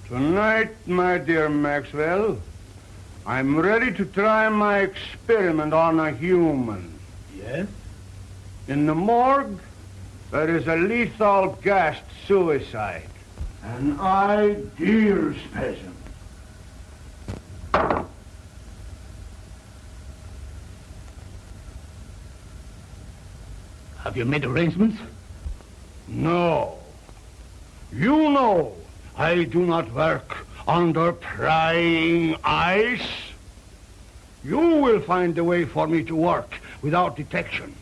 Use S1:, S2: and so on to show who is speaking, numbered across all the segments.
S1: Tonight, my dear Maxwell, I'm ready to try my experiment on a human.
S2: Yes?
S1: In the morgue, there is a lethal gassed suicide. An ideal specimen.
S2: Have you made arrangements?
S1: No. You know I do not work under prying eyes. You will find a way for me to work without detection.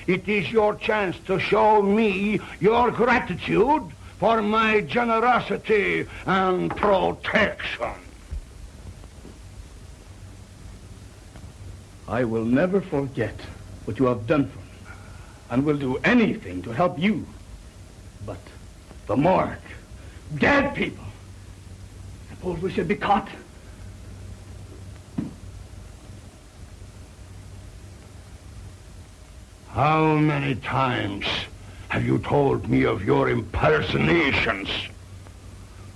S1: It is your chance to show me your gratitude for my generosity and protection.
S2: I will never forget what you have done for me, and will do anything to help you. But the morgue, dead people, suppose we should be caught?
S1: How many times have you told me of your impersonations?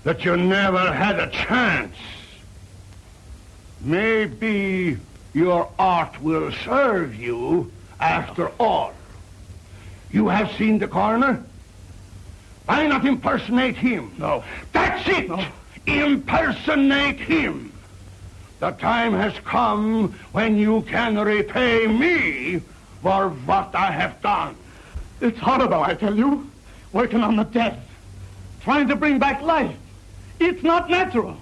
S1: That you never had a chance? Maybe your art will serve you after all. You have seen the coroner? Why not impersonate him?
S2: No.
S1: That's it!
S2: No.
S1: Impersonate him! The time has come when you can repay me for what I have done.
S2: It's horrible, I tell you. Working on the dead. Trying to bring back life. It's not natural.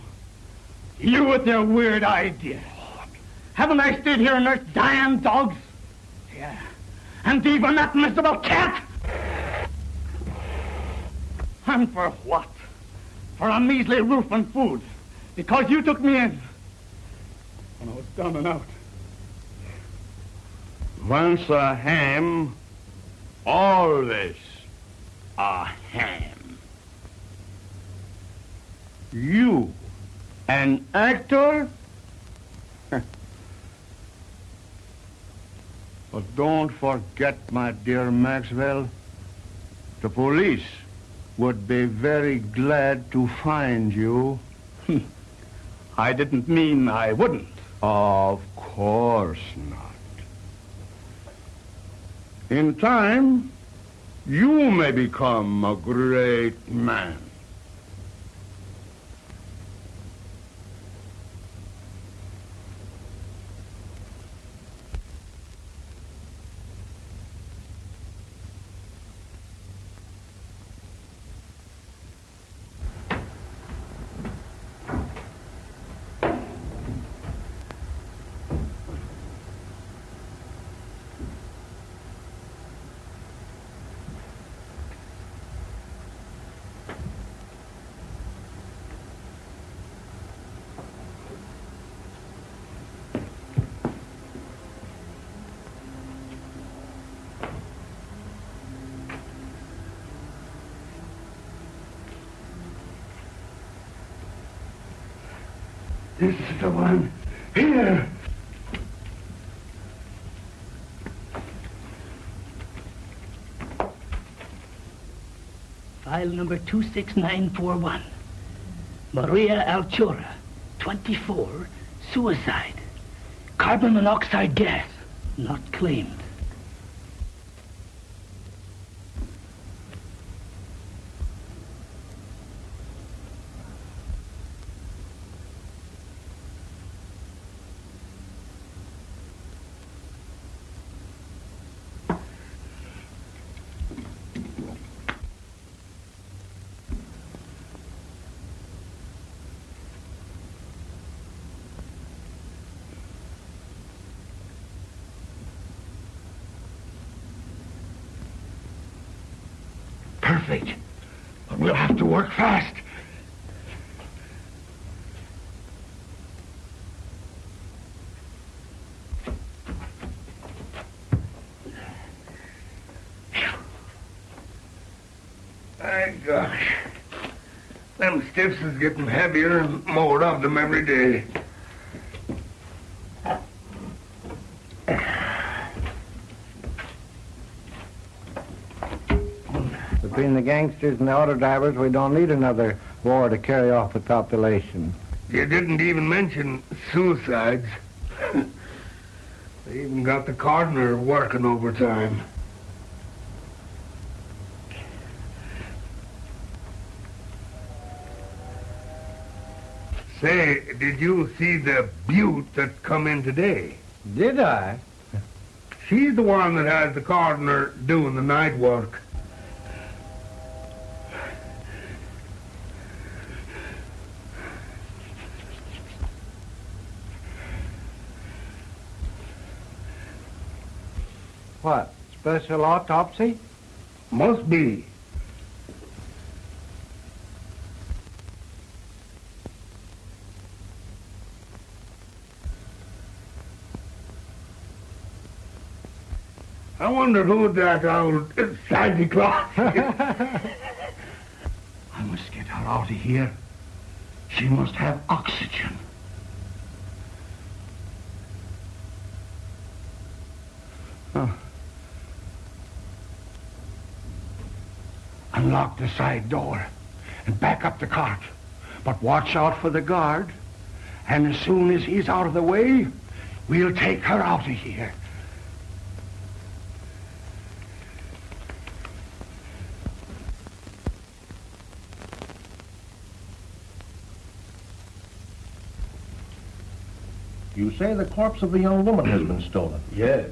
S2: You with your weird ideas. Haven't I stayed here and nursed dying dogs? Yeah. And even that miserable cat? And for what? For a measly roof and food. Because you took me in when I was down and out.
S1: Once a ham, always a ham. You, an actor? But don't forget, my dear Maxwell, the police would be very glad to find you.
S2: I didn't mean I wouldn't.
S1: Of course not. In time, you may become a great man. This is the one. Here.
S3: File number 26941. Maria Altura, 24, suicide. Carbon monoxide gas, not claimed.
S1: Perfect. But we'll have to work fast.
S4: My gosh. Them stiffs is getting heavier and more of them every day.
S5: Between the gangsters and the auto drivers, we don't need another swore to carry off the population.
S4: You didn't even mention suicides. They even got the coroner working overtime. Say, did you see the beaut that come in today?
S5: Did I?
S4: She's the one that has the coroner doing the night work.
S5: What, special autopsy?
S4: Must be. I wonder who that old Santa Claus is.
S1: I must get her out of here. She must have oxygen. Unlock the side door and back up the cart. But watch out for the guard. And as soon as he's out of the way, we'll take her out of here.
S6: You say the corpse of a young woman has been stolen?
S3: Yes,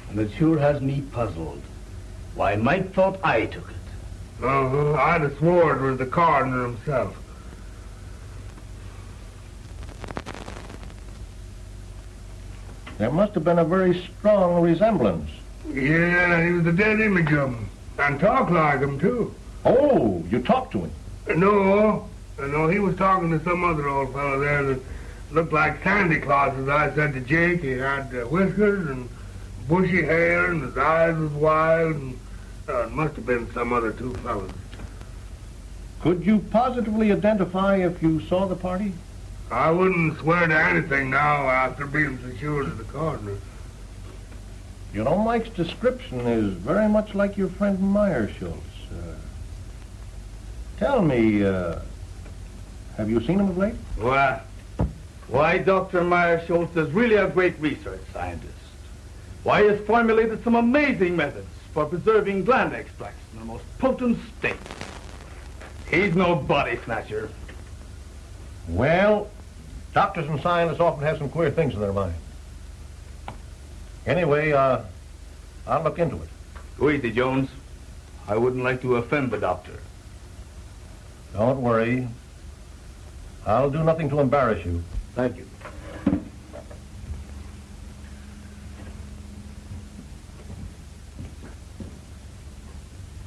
S3: and it sure has me puzzled. Why, Mike thought I took it.
S4: I'd have swore it was the coroner himself.
S6: There must have been a very strong resemblance.
S4: Yeah, he was a dead image of him. And talked like him, too.
S6: Oh, you talked to him?
S4: No, he was talking to some other old fellow there that looked like Santa Claus, as I said to Jake. He had whiskers and bushy hair, and his eyes was wild, and it must have been some other two fellows.
S6: Could you positively identify if you saw the party?
S4: I wouldn't swear to anything now after being so sure to the coroner.
S6: You know, Mike's description is very much like your friend Meirschultz. Tell me, have you seen him of late?
S2: Why, Dr. Meirschultz is really a great research scientist. Why, he has formulated some amazing methods for preserving gland extracts in their most potent state. He's no body snatcher.
S6: Well, doctors and scientists often have some queer things in their mind. Anyway, I'll look into it.
S2: Go easy, Jones. I wouldn't like to offend the doctor.
S6: Don't worry. I'll do nothing to embarrass you.
S2: Thank you.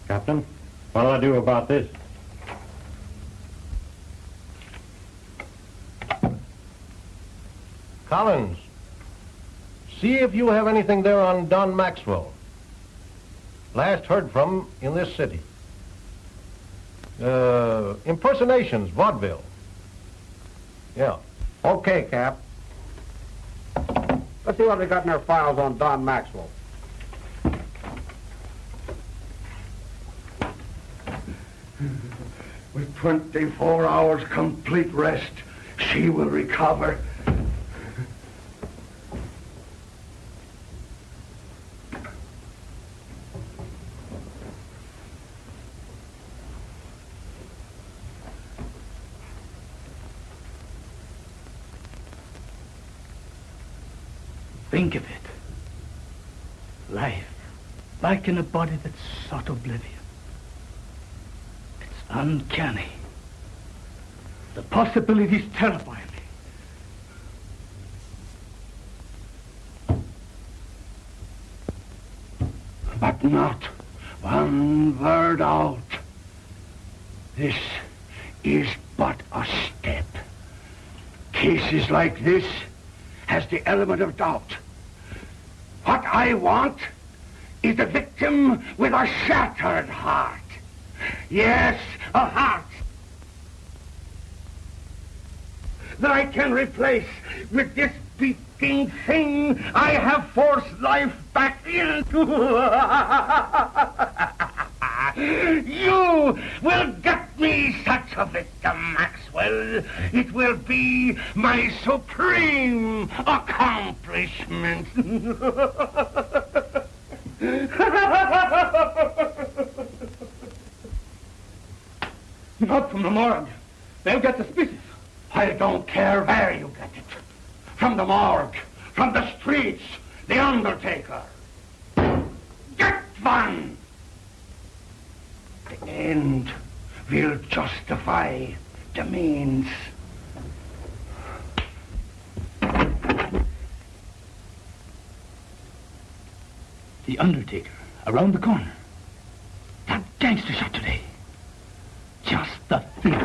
S5: Captain, what do I do about this?
S6: Collins, see if you have anything there on Don Maxwell. Last heard from in this city. Impersonations, vaudeville. Yeah.
S5: Okay, Cap. Let's see what they got in their files on Don Maxwell.
S1: With 24 hours complete rest, she will recover.
S3: Think of it. Life, back in a body that's sought oblivion. It's uncanny. The possibilities terrify me.
S1: But not one word out. This is but a step. Cases like this has the element of doubt. What I want is a victim with a shattered heart. Yes, a heart that I can replace with this beating thing I have forced life back into. You will get me such much of it, Maxwell. It will be my supreme accomplishment.
S2: Not from the morgue. They'll get suspicious.
S1: I don't care where you get it. From the morgue, from the streets, the undertaker. Get one! The end will justify the means.
S2: The undertaker, around the corner. That gangster shot today. Just the thing.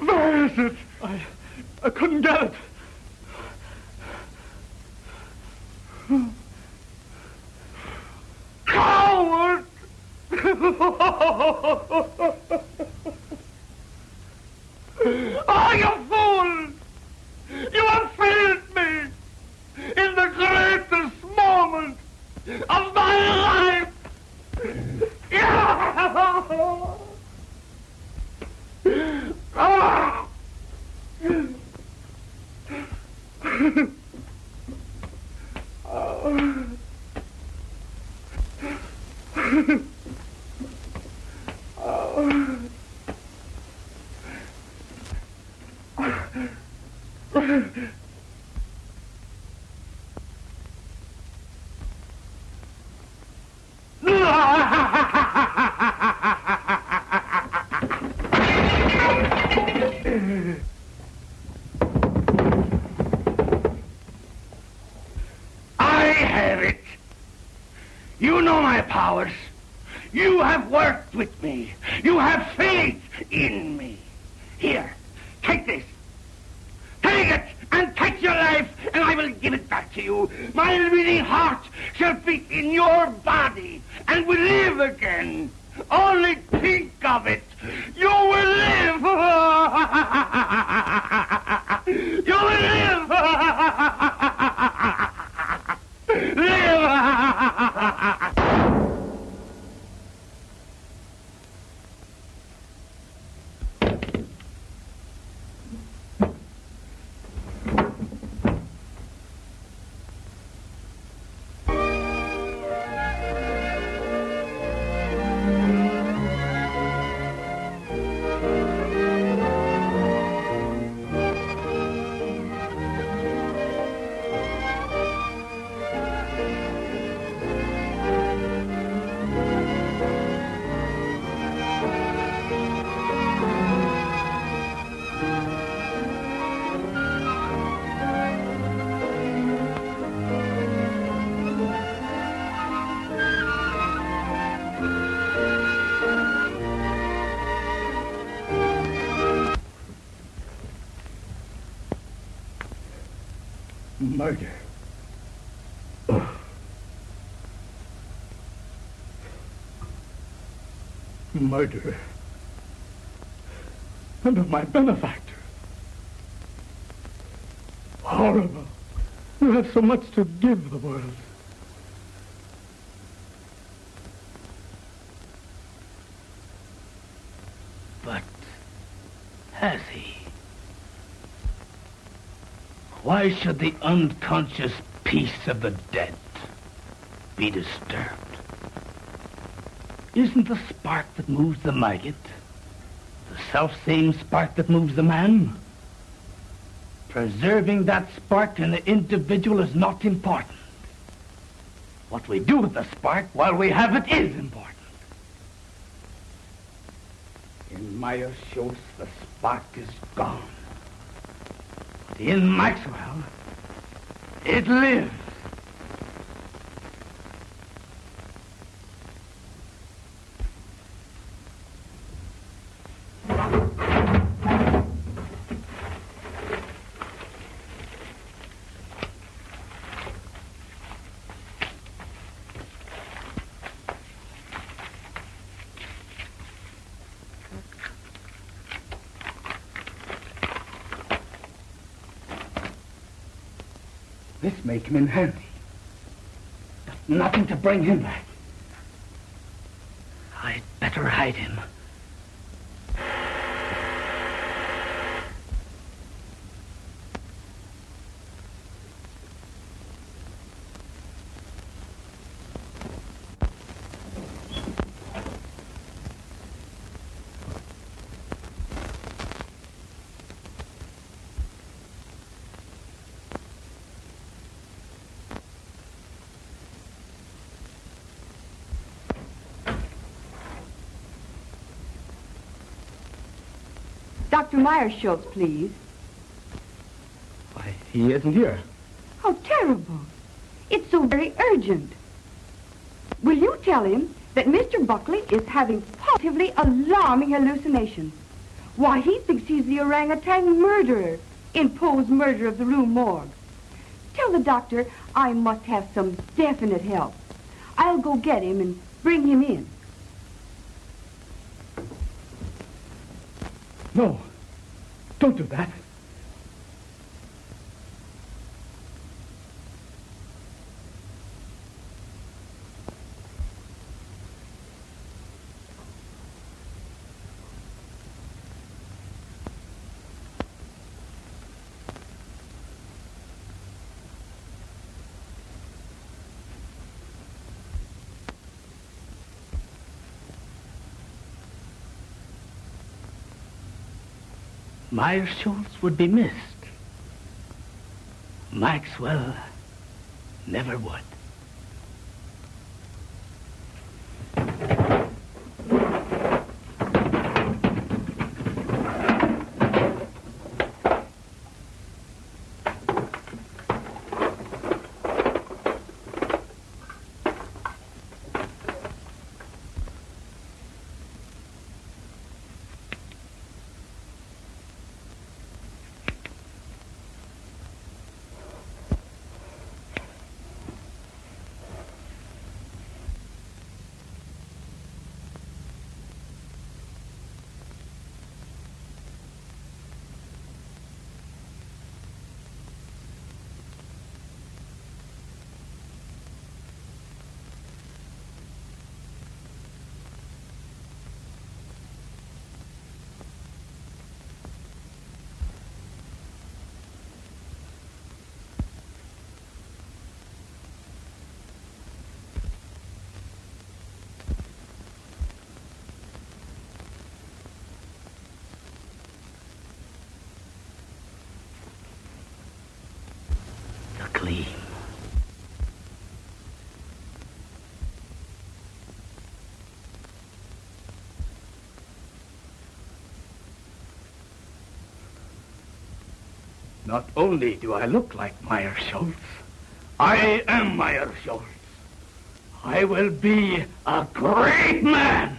S2: Where is it? I couldn't get it.
S1: Coward! Oh, you fool! You have failed me in the greatest moment of my life! You know my powers. You have worked with me. You have faith in me. Here, take this. Take it and take your life, and I will give it back to you. My living heart shall beat in your body and will live again. Only think of it. You will live. You will live. Live.
S2: Murder. Murder. And of my benefactor. Horrible. You have so much to give the world.
S1: But has he?
S3: Why should the unconscious peace of the dead be disturbed? Isn't the spark that moves the maggot the self-same spark that moves the man? Preserving that spark in the individual is not important. What we do with the spark while we have it is important. In Meirschultz, the spark is gone. But in Maxwell, it lives. This may come in handy. But nothing to bring him back. I'd better hide him.
S7: Dr. Meirschultz, please.
S3: Why, he isn't here.
S7: How terrible. It's so very urgent. Will you tell him that Mr. Buckley is having positively alarming hallucinations? Why, he thinks he's the orangutan murderer in Poe's Murder of the Rue Morgue. Tell the doctor I must have some definite help. I'll go get him and bring him in.
S2: No, don't do that.
S3: Meirschultz would be missed. Maxwell never would. Gleam. Not only do I look like Meirschultz, I am Meirschultz. I will be a great man.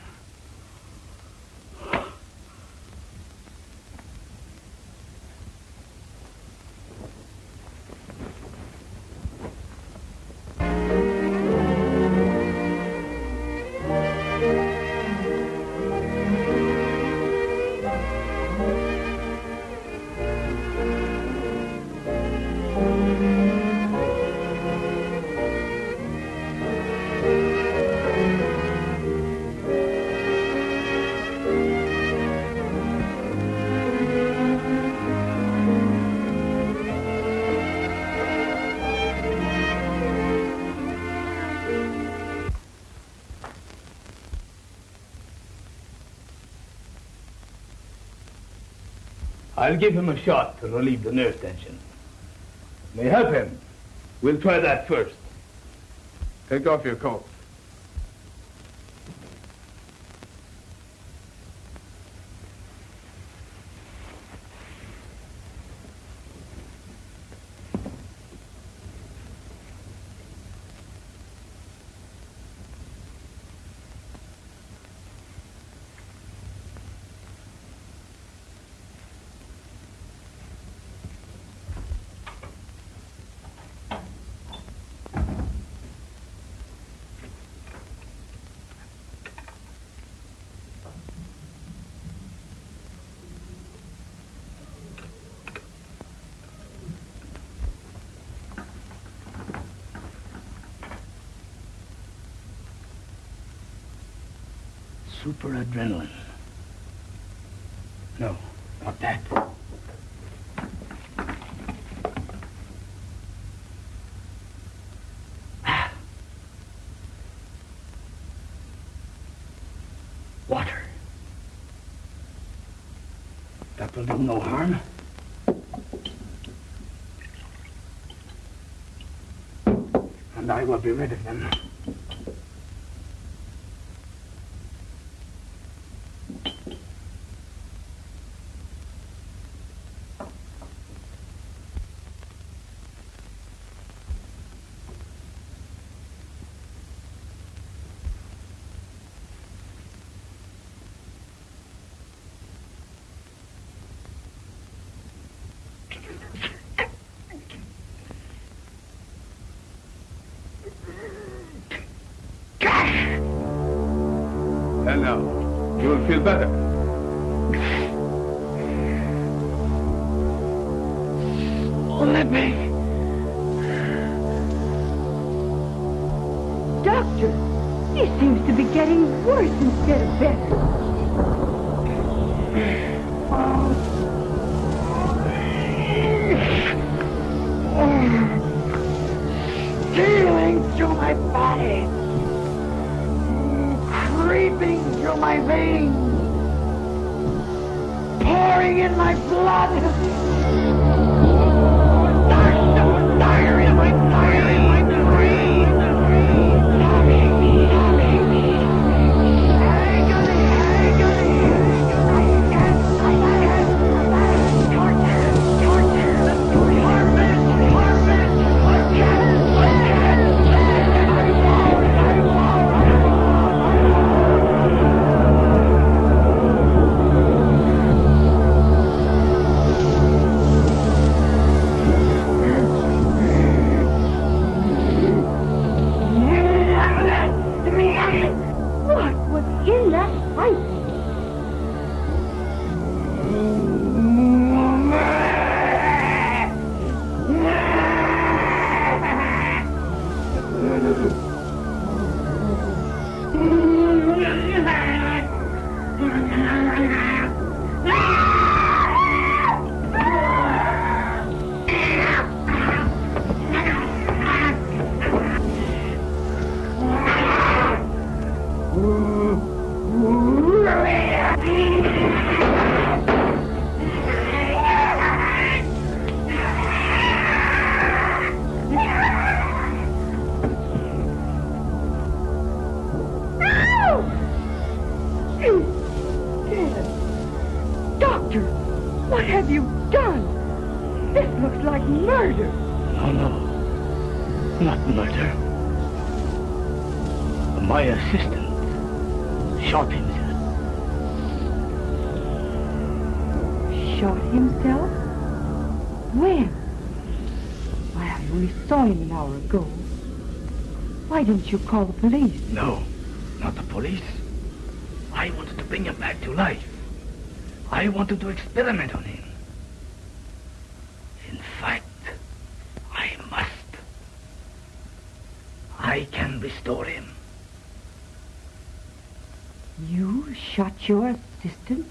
S3: I'll give him a shot to relieve the nerve tension. May help him. We'll try that first. Take off your coat. Super adrenaline. No, not that. Water. That will do no harm. And I will be rid of them. And now, you will feel better.
S7: Let me. Doctor, he seems to be getting worse instead of better. Stealing through my body. Creeping through my veins, pouring in my blood. Diarrhea, my diarrhea, my brain. Doctor, what have you done? This looks like murder.
S3: No, not murder. My assistant shot himself.
S7: Shot himself? When? I only saw him an hour ago. Why didn't you call the police?
S3: No, not the police. I wanted to bring him back to life. I wanted to experiment on him. In fact, I must. I can restore him.
S7: You shot your assistant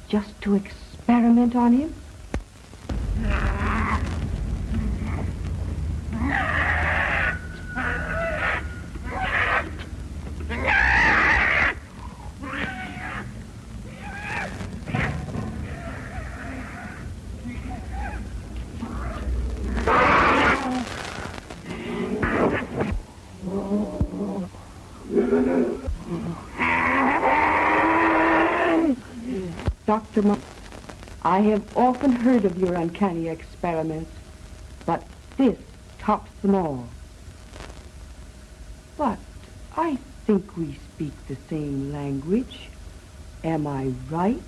S7: just to experiment on him? I have often heard of your uncanny experiments, but this tops them all. But I think we speak the same language. Am I right?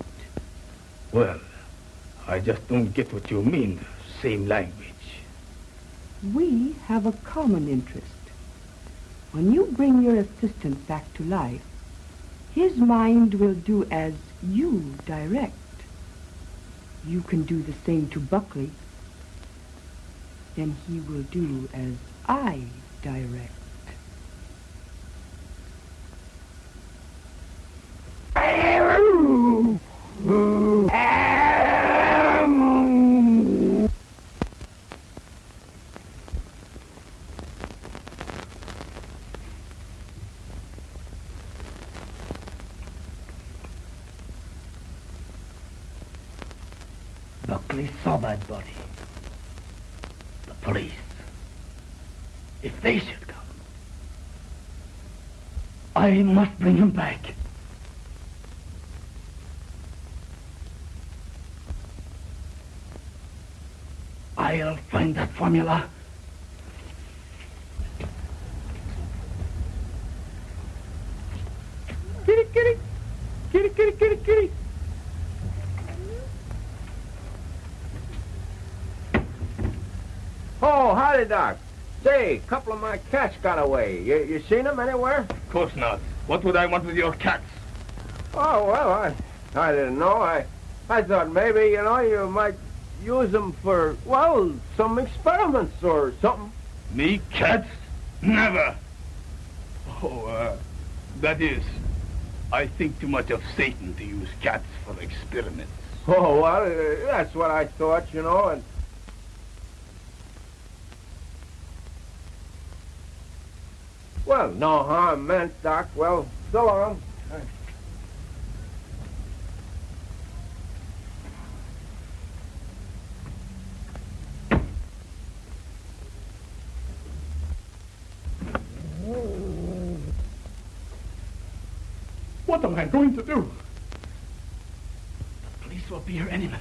S3: Well, I just don't get what you mean, same language.
S7: We have a common interest. When you bring your assistant back to life, his mind will do as you direct. You can do the same to Buckley. Then he will do as I direct.
S3: Buckley saw that body. The police. If they should come, I must bring him back. I'll find that formula.
S2: Kitty, kitty. Kitty, kitty, kitty, kitty.
S6: Oh, howdy, Doc. Say, a couple of my cats got away. You seen them anywhere?
S3: Of course not. What would I want with your cats?
S6: Oh, well, I didn't know. I thought maybe, you might use them for, well, some experiments or something.
S3: Me, cats? Never. Oh, that is, I think too much of Satan to use cats for experiments.
S6: Oh, well, that's what I thought, and... Well, no harm meant, Doc. Well, so long.
S2: What am I going to do?
S3: The police will be here any minute.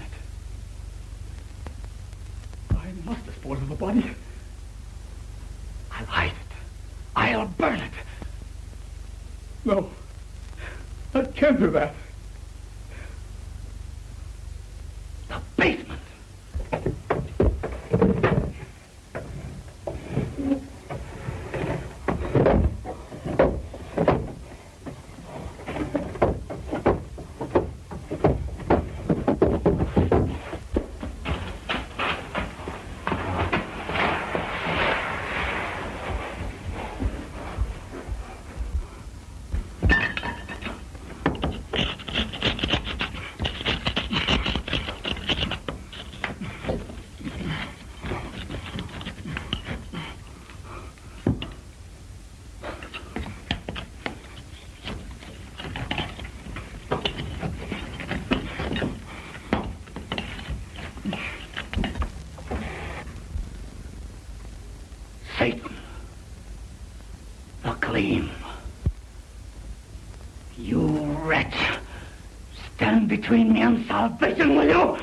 S2: I must dispose of the body.
S3: I'll hide it. I'll burn it.
S2: No, I can't do that.
S3: The basement. Satan, the gleam. You wretch, stand between me and salvation, will you?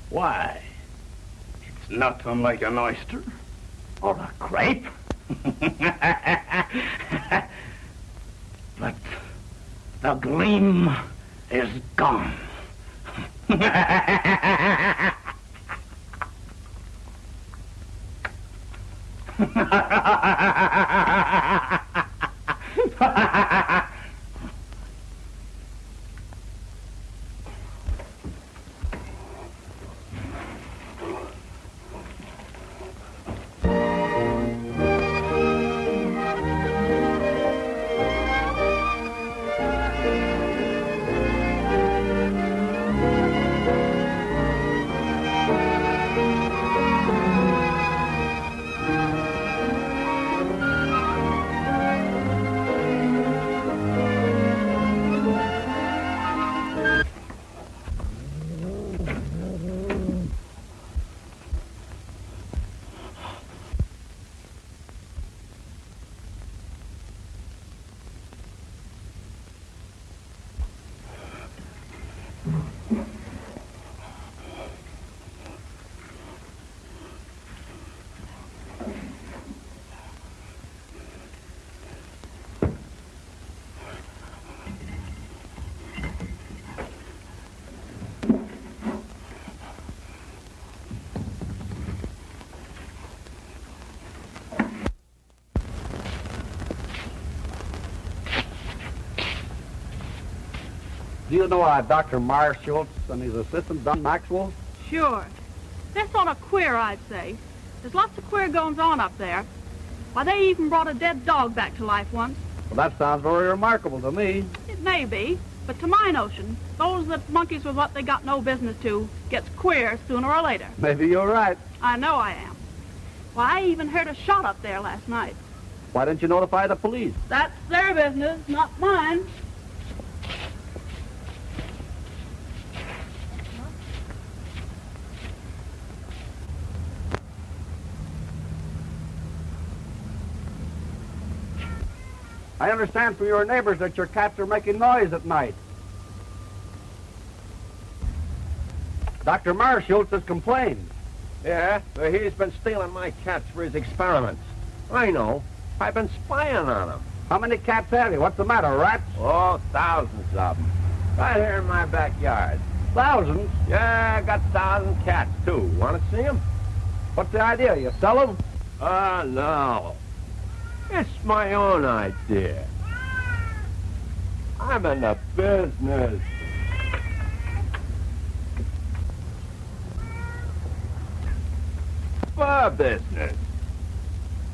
S3: Why, it's not unlike an oyster or a grape. But the gleam is gone.
S5: Do you know Dr. Meirschultz and his assistant, Don Maxwell?
S8: Sure. They're sort of queer, I'd say. There's lots of queer goings-on up there. Why, they even brought a dead dog back to life once.
S5: Well, that sounds very remarkable to me.
S8: It may be, but to my notion, those that monkeys with what they got no business to gets queer sooner or later.
S5: Maybe you're right.
S8: I know I am. Why, I even heard a shot up there last night.
S5: Why didn't you notify the police?
S8: That's their business, not mine.
S5: I understand from your neighbors that your cats are making noise at night. Dr. Meirschultz has complained.
S6: Yeah, but he's been stealing my cats for his experiments. I know. I've been spying on him.
S5: How many cats have you? What's the matter, rats?
S6: Oh, thousands of them. Right here in my backyard.
S5: Thousands?
S6: Yeah, I got 1,000 cats, too. Want to see them?
S5: What's the idea? You sell them?
S6: No. It's my own idea. I'm in the business. Fur business.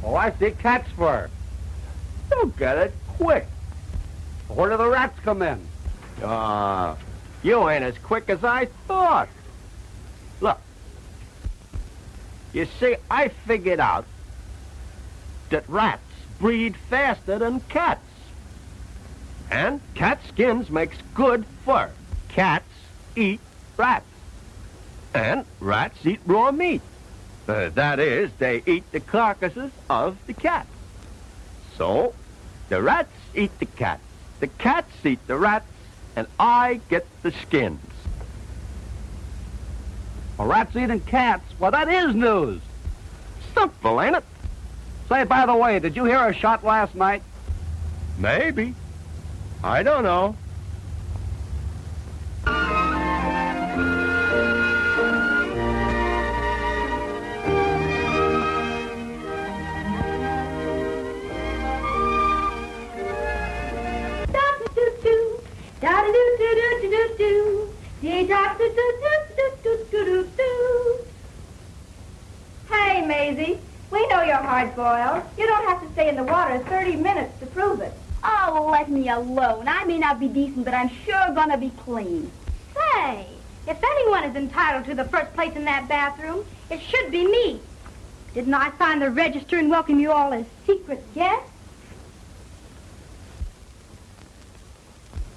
S5: Oh, I see cat's fur.
S6: You'll get it quick.
S5: Where do the rats come in?
S6: You ain't as quick as I thought. Look. You see, I figured out that rats breed faster than cats. And cat skins makes good fur. Cats eat rats. And rats eat raw meat. That is, they eat the carcasses of the cats. So, the rats eat the cats eat the rats, and I get the skins.
S5: Well, rats eating cats? Well, that is news.
S6: Simple, ain't it?
S5: Say, by the way, did you hear a shot last night?
S6: Maybe. I don't know.
S7: Hey, Maisie, we know you're hard-boiled. You don't have to stay in the water 30 minutes to prove it.
S9: Oh, let me alone. I may not be decent, but I'm sure gonna be clean.
S7: Say, if anyone is entitled to the first place in that bathroom, it should be me. Didn't I sign the register and welcome you all as secret guests?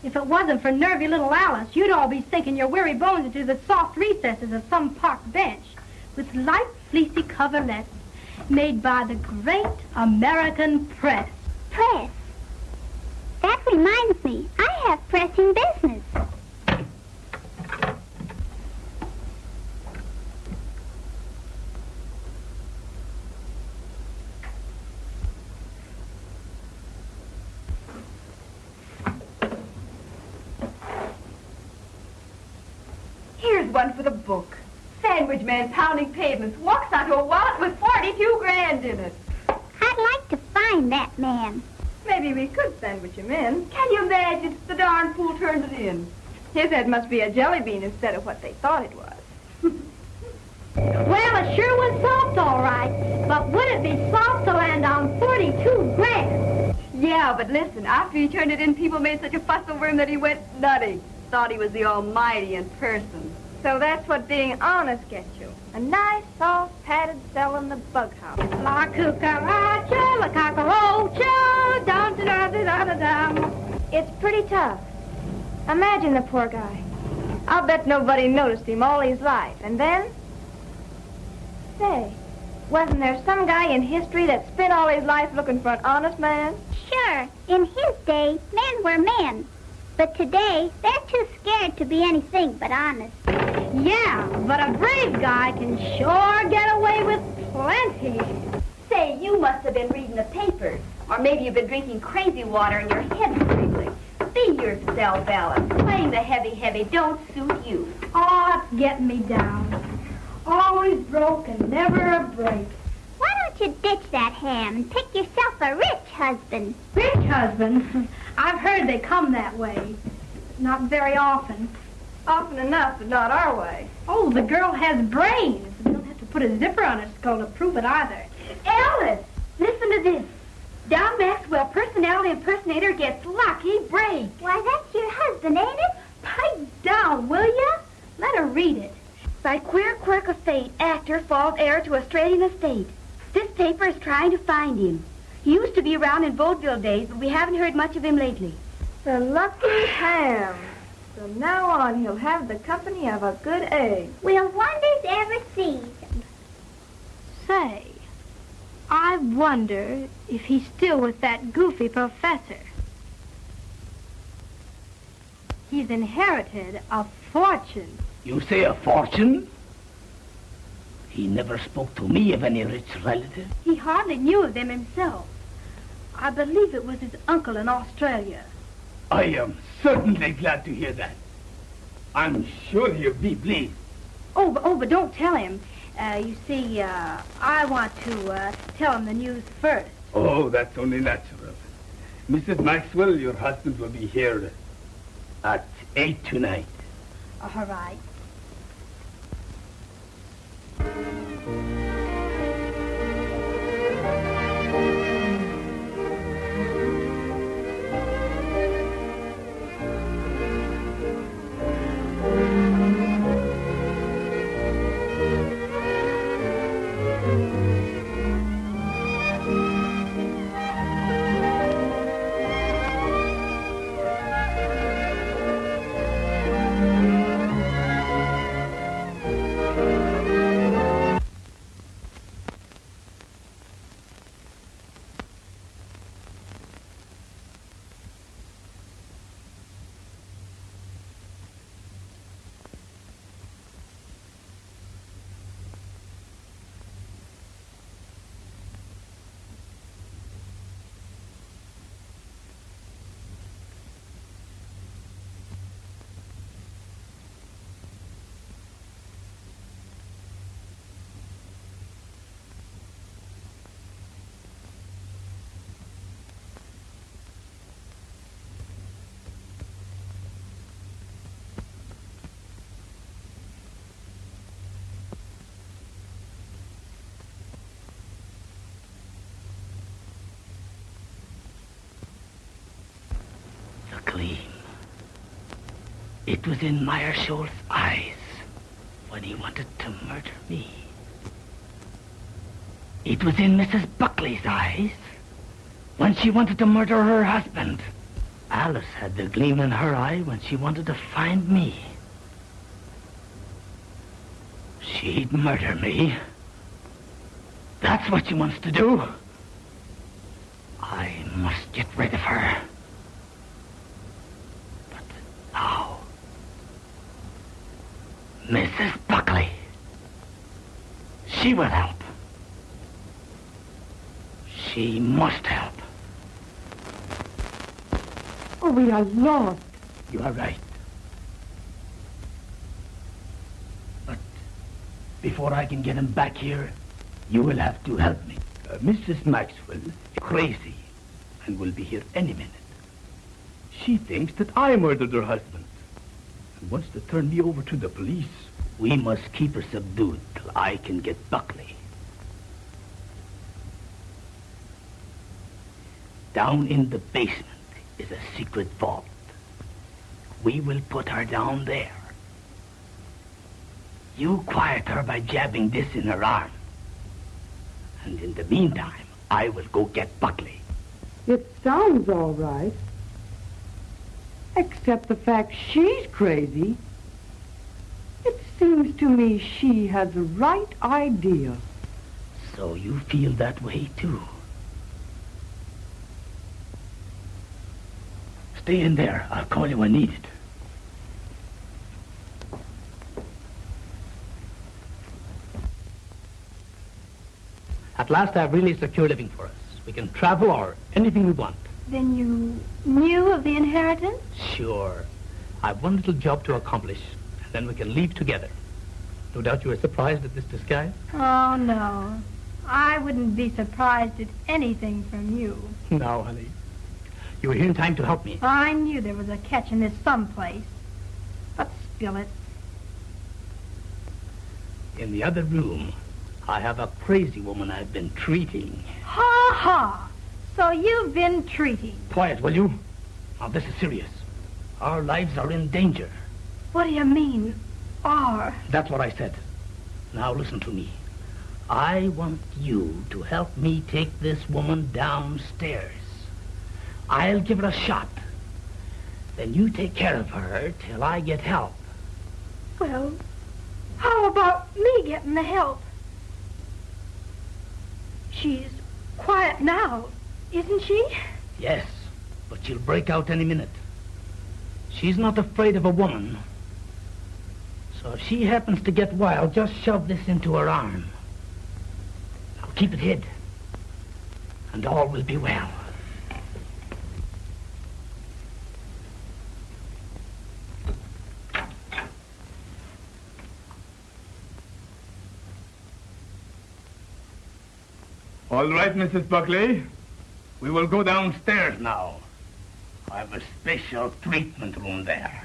S7: If it wasn't for nervy little Alice, you'd all be sinking your weary bones into the soft recesses of some park bench with light, fleecy coverlets made by the great American press.
S9: Press? That reminds me, I have pressing business.
S7: Here's one for the book. Sandwich man pounding pavements walks onto a wallet with 42 grand in it.
S9: I'd like to find that man.
S7: Maybe we could sandwich him in. Can you imagine? The darn fool turned it in. His head must be a jelly bean instead of what they thought it was.
S9: Well, it sure was soft, all right. But would it be soft to land on 42 grand?
S7: Yeah, but listen, after he turned it in, people made such a fuss over him that he went nutty. Thought he was the Almighty in person. So that's what being honest gets you. A nice, soft, padded cell in the bug house.
S9: La cucaracha, la cockroacha, dum-da-da-da-da-dum.
S7: It's pretty tough. Imagine the poor guy. I'll bet nobody noticed him all his life. And then... Say, wasn't there some guy in history that spent all his life looking for an honest man?
S9: Sure, in his day, men were men. But today, they're too scared to be anything but honest.
S10: Yeah, but a brave guy can sure get away with plenty.
S7: Say, you must have been reading the papers. Or maybe you've been drinking crazy water and your head's wriggling. Be yourself, Alice. Playing the heavy don't suit you.
S10: Oh, it's getting me down. Always broke and never a break.
S9: Why don't you ditch that ham and pick yourself a rich husband?
S10: Rich husband? I've heard they come that way. Not very often.
S7: Often enough, but not our way.
S10: Oh, the girl has brains. We don't have to put a zipper on her skull to prove it either.
S7: Alice, listen to this. Don Maxwell, personality impersonator, gets lucky break.
S9: Why, that's your husband, ain't it?
S10: Pipe down, will ya? Let her read it.
S7: By queer quirk of fate, actor falls heir to Australian estate. This paper is trying to find him. He used to be around in vaudeville days, but we haven't heard much of him lately. The lucky ham. From now on, he'll have the company of a good egg.
S9: Will wonders ever cease?
S10: Say, I wonder if he's still with that goofy professor. He's inherited a fortune.
S3: You say a fortune? He never spoke to me of any rich relative.
S10: He hardly knew of them himself. I believe it was his uncle in Australia.
S3: I am certainly glad to hear that. I'm sure he'll be pleased.
S10: But don't tell him. You see, I want to tell him the news first.
S3: Oh, that's only natural. Mrs. Maxwell, your husband will be here at 8 tonight.
S10: All right.
S3: Gleam. It was in Meirschultz's eyes when he wanted to murder me. It was in Mrs. Buckley's eyes when she wanted to murder her husband. Alice had the gleam in her eye when she wanted to find me. She'd murder me. That's what she wants to do. I must get rid of her. How? Mrs. Buckley. She will help. She must help.
S10: Oh, we are lost.
S3: You are right. But before I can get him back here, you will have to help me. Mrs. Maxwell is crazy, and will be here any minute. She thinks that I murdered her husband and wants to turn me over to the police. We must keep her subdued till I can get Buckley. Down in the basement is a secret vault. We will put her down there. You quiet her by jabbing this in her arm. And in the meantime, I will go get Buckley.
S7: It sounds all right. Except the fact she's crazy. It seems to me she has the right idea.
S3: So you feel that way, too? Stay in there. I'll call you when needed. At last, I've really secured living for us. We can travel or anything we want.
S10: Then you knew of the inheritance?
S3: Sure. I've one little job to accomplish, and then we can leave together. No doubt you were surprised at this disguise?
S10: Oh, no. I wouldn't be surprised at anything from you.
S3: No, honey. You were here in time to help me.
S10: I knew there was a catch in this someplace. But spill it.
S3: In the other room, I have a crazy woman I've been treating.
S10: Ha ha! So you've been treating.
S3: Quiet, will you? Now, this is serious. Our lives are in danger.
S10: What do you mean, are?
S3: That's what I said. Now, listen to me. I want you to help me take this woman downstairs. I'll give her a shot. Then you take care of her till I get help.
S10: Well, how about me getting the help? She's quiet now, isn't she?
S3: Yes, but she'll break out any minute. She's not afraid of a woman. So if she happens to get wild, just shove this into her arm. Now keep it hid, and all will be well.
S2: All right, Mrs. Buckley. We will go downstairs now.
S3: I have a special treatment room there.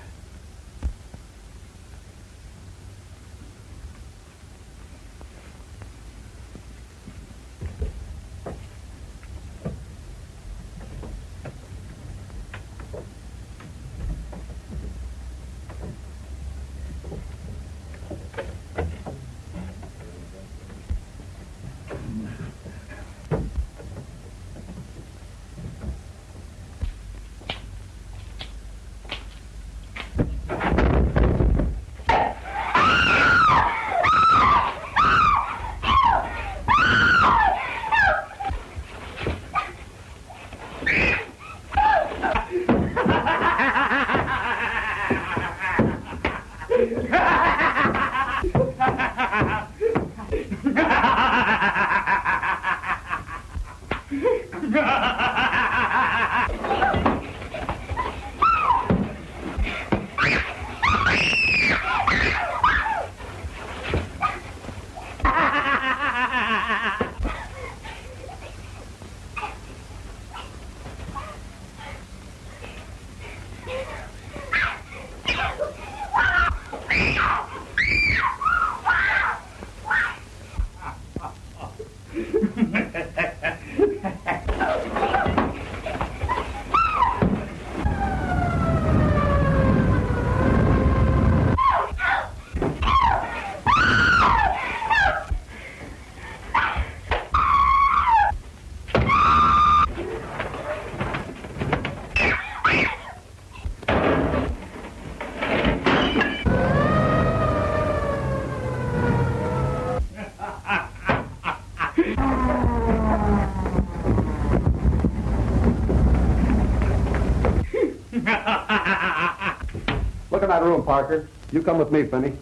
S5: Look at that room, Parker. You come with me, Finney.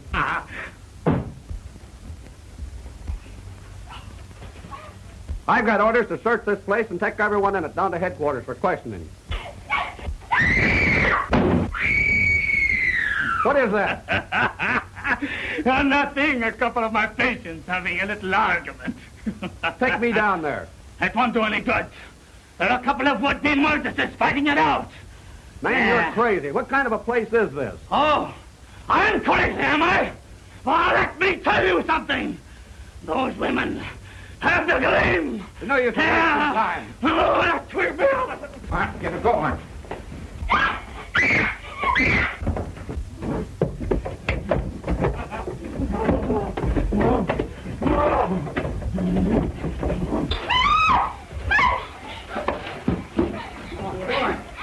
S5: I've got orders to search this place and take everyone in it down to headquarters for questioning. What is that?
S2: Nothing. A couple of my patients having a little argument.
S5: Take me down there.
S2: That won't do any good. There are a couple of would-be murderers fighting it out.
S5: Man, you're crazy. What kind of a place is this?
S2: Oh, I'm crazy, am I? Well, let me tell you something. Those women have the gleam.
S5: No, you can waste some time.
S2: Oh, that's where Bill.
S5: All right, get it going.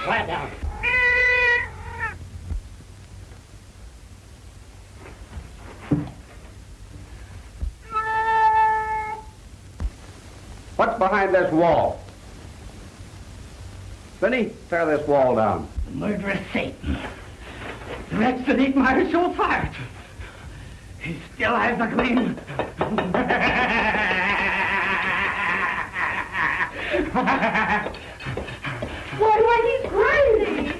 S5: Quiet down. What's behind this wall? Finney, tear this wall down.
S2: The murderous Satan. The wretch that ate Meirschultz's heart. He still has the gleam.
S9: Why, he's crazy.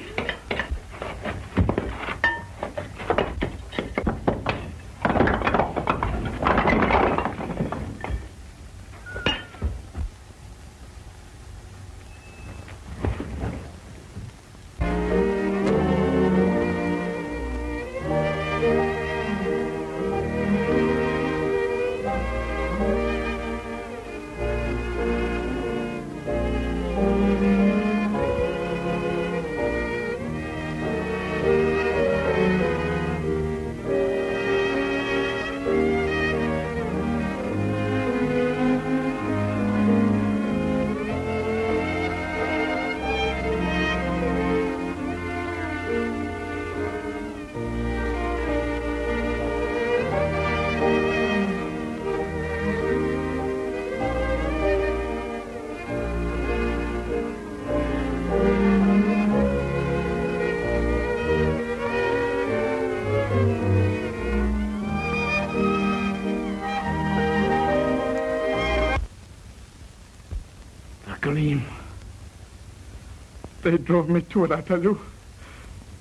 S2: They drove me to it, I tell you.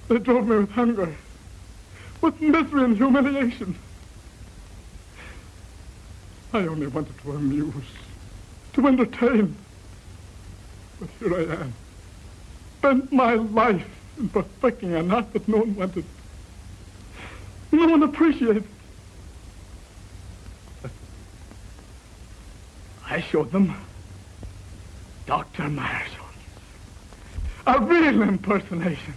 S2: They drove me with hunger, with misery and humiliation. I only wanted to amuse, to entertain. But here I am, spent my life in perfecting an art that no one wanted. No one appreciated. I showed them Dr. Meirschultz. A real impersonation.